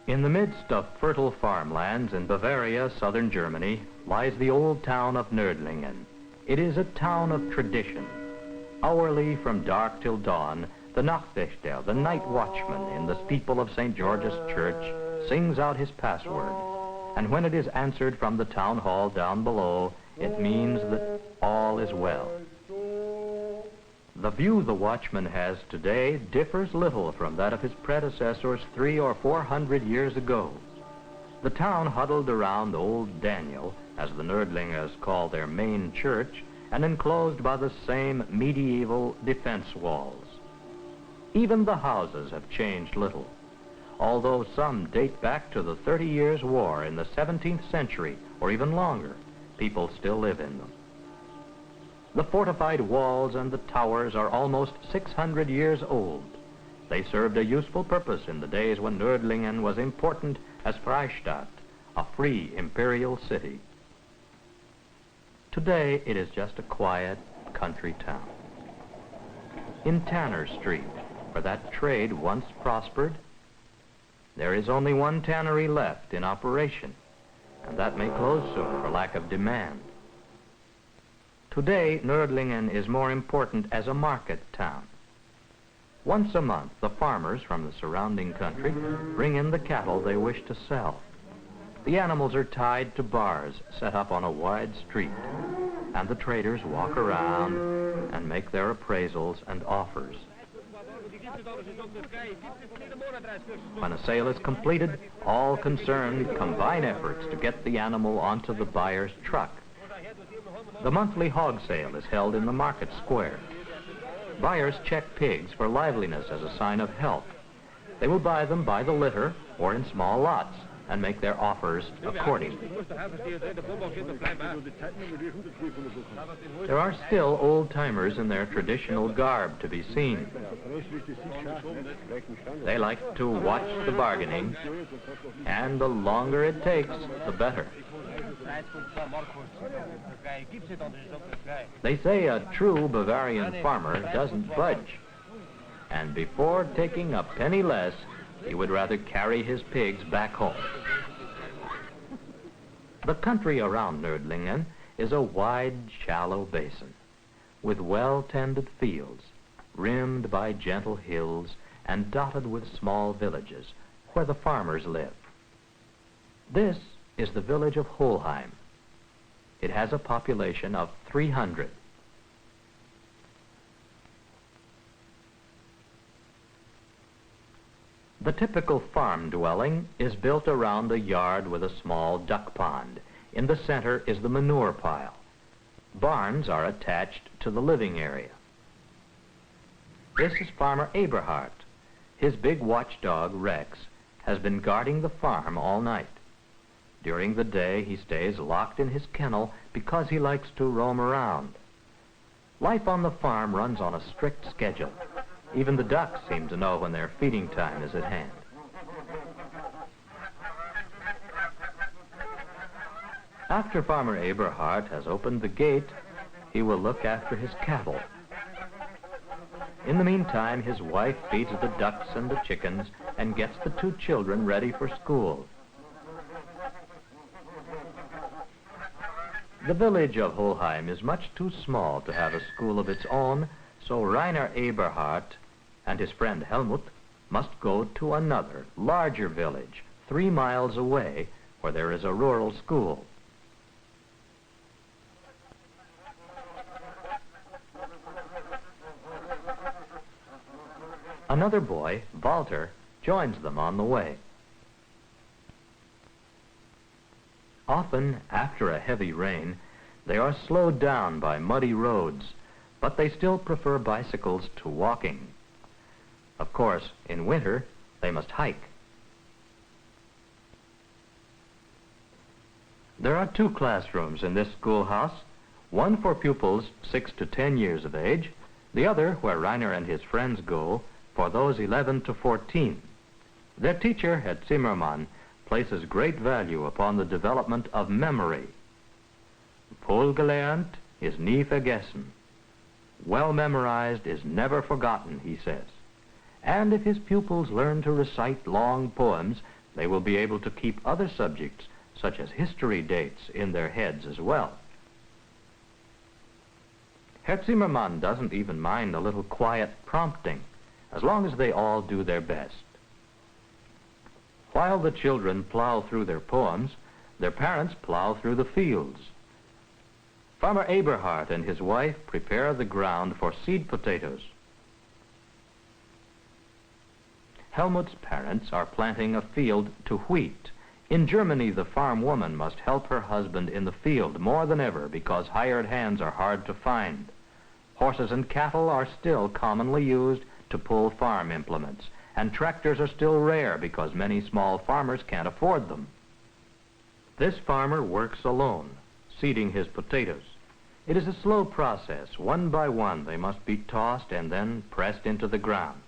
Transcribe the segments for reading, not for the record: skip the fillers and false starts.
In the midst of fertile farmlands in Bavaria, southern Germany, lies the old town of Nördlingen. It is a town of tradition. Hourly from dark till dawn, the Nachtwächter, the night watchman in the steeple of St. George's Church, sings out his password. And when it is answered from the town hall down below, it means that all is well. The view the watchman has today differs little from that of his predecessors 300 or 400 years ago. The town huddled around Old Daniel, as the Nördlingers call their main church, and enclosed by the same medieval defense walls. Even the houses have changed little, although some date back to the 30 Years' War in the 17th century, or even longer. People still live in them. The fortified walls and the towers are almost 600 years old. They served a useful purpose in the days when Nördlingen was important as Freistadt, a free imperial city. Today, it is just a quiet country town. In Tanner Street, where that trade once prospered, there is only one tannery left in operation, and that may close soon for lack of demand. Today, Nördlingen is more important as a market town. Once a month, the farmers from the surrounding country bring in the cattle they wish to sell. The animals are tied to bars set up on a wide street, and the traders walk around and make their appraisals and offers. When a sale is completed, all concerned combine efforts to get the animal onto the buyer's truck. The monthly hog sale is held in the market square. Buyers check pigs for liveliness as a sign of health. They will buy them by the litter or in small lots and make their offers accordingly. There are still old-timers in their traditional garb to be seen. They like to watch the bargaining, and the longer it takes, the better. They say a true Bavarian farmer doesn't budge, and before taking a penny less, he would rather carry his pigs back home. The country around Nördlingen is a wide, shallow basin with well-tended fields, rimmed by gentle hills and dotted with small villages where the farmers live. This is the village of Holheim. It has a population of 300. The typical farm dwelling is built around a yard with a small duck pond. In the center is the manure pile. Barns are attached to the living area. This is Farmer Eberhard. His big watchdog, Rex, has been guarding the farm all night. During the day, he stays locked in his kennel because he likes to roam around. Life on the farm runs on a strict schedule. Even the ducks seem to know when their feeding time is at hand. After Farmer Eberhard has opened the gate, he will look after his cattle. In the meantime, his wife feeds the ducks and the chickens and gets the 2 children ready for school. The village of Holheim is much too small to have a school of its own, so Rainer Eberhard and his friend Helmut must go to another, larger village, 3 miles away, where there is a rural school. Another boy, Walter, joins them on the way. Often, after a heavy rain, they are slowed down by muddy roads, but they still prefer bicycles to walking. Of course, in winter, they must hike. There are 2 classrooms in this schoolhouse, one for pupils 6 to 10 years of age, the other, where Rainer and his friends go, for those 11 to 14. Their teacher, Herr Zimmermann, places great value upon the development of memory. Wohlgelernt is nie vergessen. Well memorized is never forgotten, he says. And if his pupils learn to recite long poems, They will be able to keep other subjects, such as history dates, in their heads as well. Herr Zimmermann doesn't even mind a little quiet prompting, as long as they all do their best. While the children plow through their poems, their parents plow through the fields. Farmer Eberhard and his wife prepare the ground for seed potatoes. Helmut's parents are planting a field to wheat. In Germany, the farm woman must help her husband in the field more than ever because hired hands are hard to find. Horses and cattle are still commonly used to pull farm implements, and tractors are still rare because many small farmers can't afford them. This farmer works alone, seeding his potatoes. It is a slow process. One by one, they must be tossed and then pressed into the ground.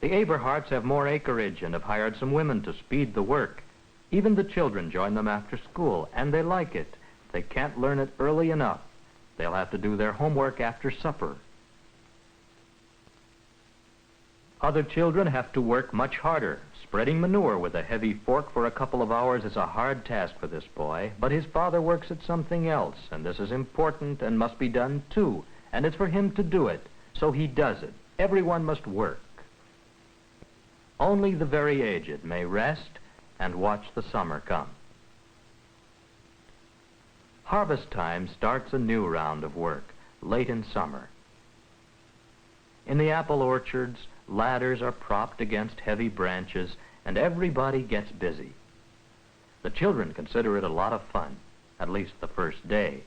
The Eberhards have more acreage and have hired some women to speed the work. Even the children join them after school, and they like it. They can't learn it early enough. They'll have to do their homework after supper. Other children have to work much harder. Spreading manure with a heavy fork for a couple of hours is a hard task for this boy, but his father works at something else, and this is important and must be done too, and it's for him to do it, so he does it. Everyone must work. Only the very aged may rest and watch the summer come. Harvest time starts a new round of work, late in summer. In the apple orchards, ladders are propped against heavy branches, and everybody gets busy. The children consider it a lot of fun, at least the first day.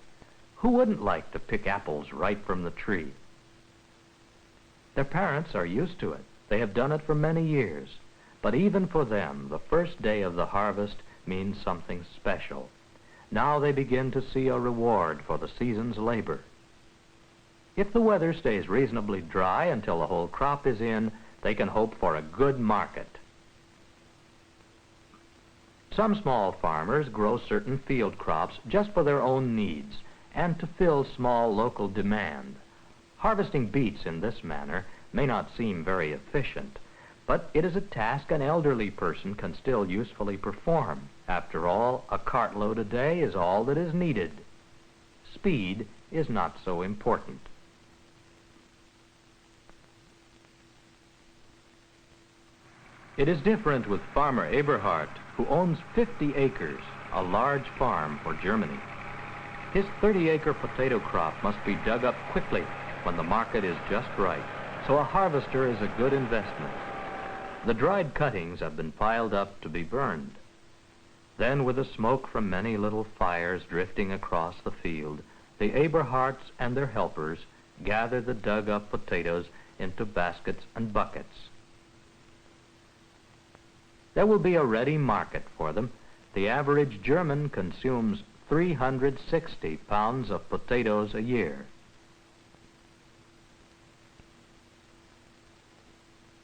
Who wouldn't like to pick apples right from the tree? Their parents are used to it. They have done it for many years. But even for them, the first day of the harvest means something special. Now they begin to see a reward for the season's labor. If the weather stays reasonably dry until the whole crop is in, they can hope for a good market. Some small farmers grow certain field crops just for their own needs and to fill small local demand. Harvesting beets in this manner may not seem very efficient, but it is a task an elderly person can still usefully perform. After all, a cartload a day is all that is needed. Speed is not so important. It is different with Farmer Eberhard, who owns 50 acres, a large farm for Germany. His 30-acre potato crop must be dug up quickly when the market is just right, so a harvester is a good investment. The dried cuttings have been piled up to be burned. Then, with the smoke from many little fires drifting across the field, the Eberhards and their helpers gather the dug-up potatoes into baskets and buckets. There will be a ready market for them. The average German consumes 360 pounds of potatoes a year.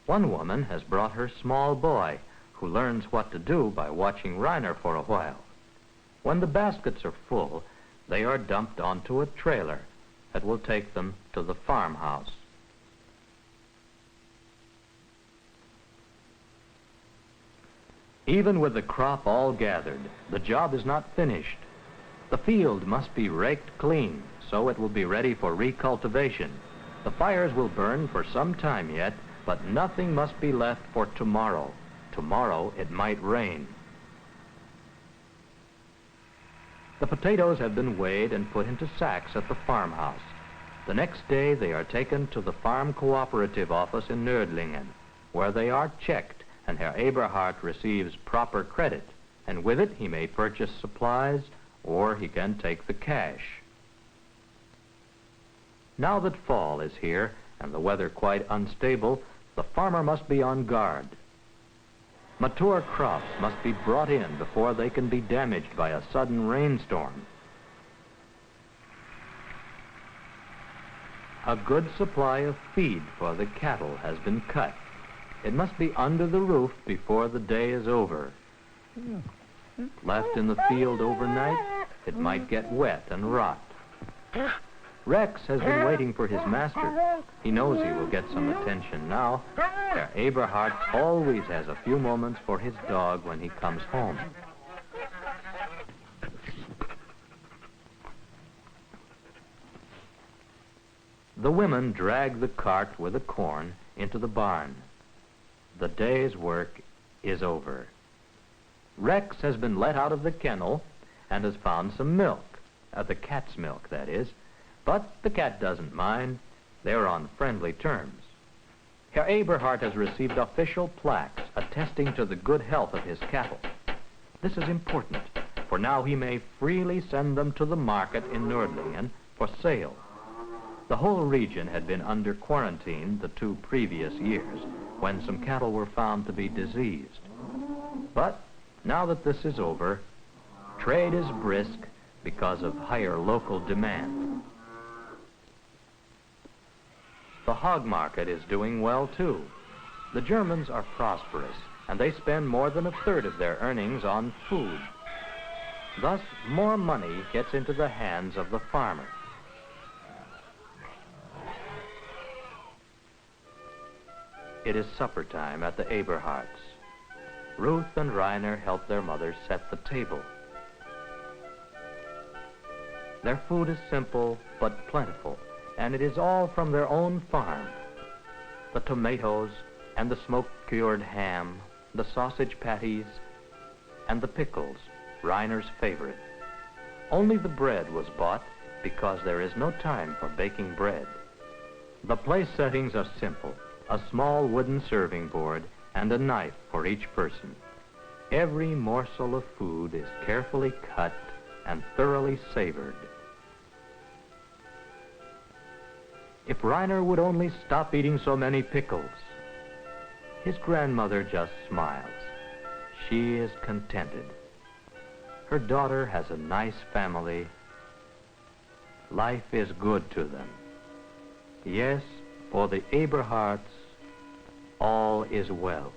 One woman has brought her small boy, who learns what to do by watching Rainer for a while. When the baskets are full, they are dumped onto a trailer that will take them to the farmhouse. Even with the crop all gathered, the job is not finished. The field must be raked clean, so it will be ready for recultivation. The fires will burn for some time yet, but nothing must be left for tomorrow. Tomorrow it might rain. The potatoes have been weighed and put into sacks at the farmhouse. The next day they are taken to the farm cooperative office in Nördlingen, where they are checked, and Herr Eberhard receives proper credit, and with it he may purchase supplies or he can take the cash. Now that fall is here and the weather quite unstable, the farmer must be on guard. Mature crops must be brought in before they can be damaged by a sudden rainstorm. A good supply of feed for the cattle has been cut. It must be under the roof before the day is over. Left in the field overnight, it might get wet and rot. Rex has been waiting for his master. He knows he will get some attention now. Herr Eberhard always has a few moments for his dog when he comes home. The women drag the cart with the corn into the barn. The day's work is over. Rex has been let out of the kennel and has found some milk, the cat's milk, that is. But the cat doesn't mind. They're on friendly terms. Herr Eberhard has received official plaques attesting to the good health of his cattle. This is important, for now he may freely send them to the market in Nördlingen for sale. The whole region had been under quarantine the 2 previous years when some cattle were found to be diseased. But now that this is over, trade is brisk because of higher local demand. The hog market is doing well, too. The Germans are prosperous, and they spend more than 1/3 of their earnings on food. Thus, more money gets into the hands of the farmer. It is supper time at the Eberhards. Ruth and Rainer help their mother set the table. Their food is simple but plentiful, and it is all from their own farm. The tomatoes and the smoke-cured ham, the sausage patties, and the pickles, Rainer's favorite. Only the bread was bought because there is no time for baking bread. The place settings are simple, a small wooden serving board and a knife for each person. Every morsel of food is carefully cut and thoroughly savored. If Rainer would only stop eating so many pickles. His grandmother just smiles. She is contented. Her daughter has a nice family. Life is good to them. Yes, for the Eberhards, all is well.